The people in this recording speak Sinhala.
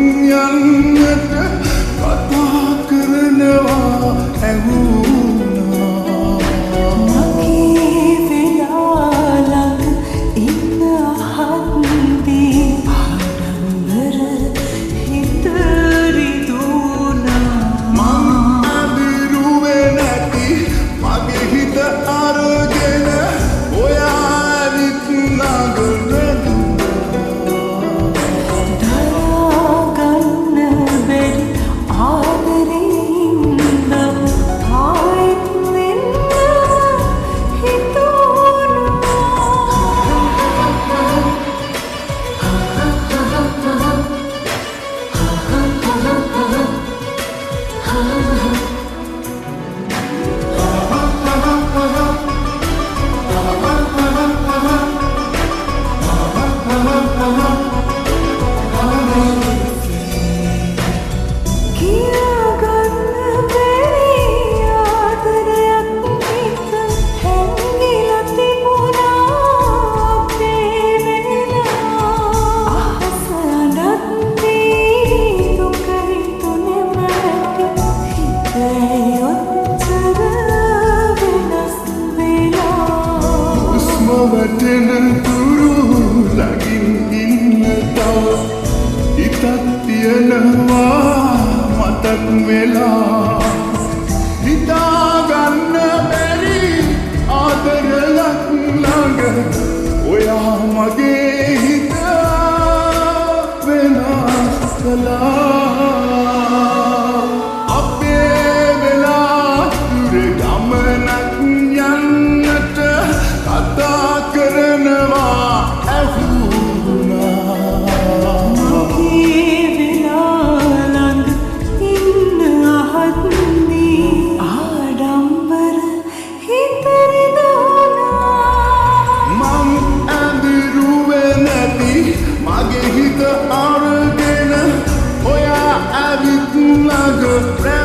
යන්නට කතා කරනවා ඇහුණා මගේ වෙලාලඟ ඉන්න අහද්දී ආඩම්බර හිත රිදුනා මං අඳුරුවේ නැති මගේ හිත අරගෙන ඔයා ඇවිත් වැටෙන තුරු ළඟින් ඉන්න තව හිතක් තියෙනවා මතක් වෙලා හිතාගන්න බැරි ආදරයක් ළඟ ඔයා මගේ හිත වෙනස් කළා අපේ වෙලා දුර ගමනක් යන්නට කතා කරනවා ඇහුණා මගේ වෙලාලඟ ඉන්න අහද්දී ආඩම්බර හිත රිදුනා මං ඇඳිරුවේ නැති මගේ හිත අරගෙන ඔයා ඇවිත් ළඟ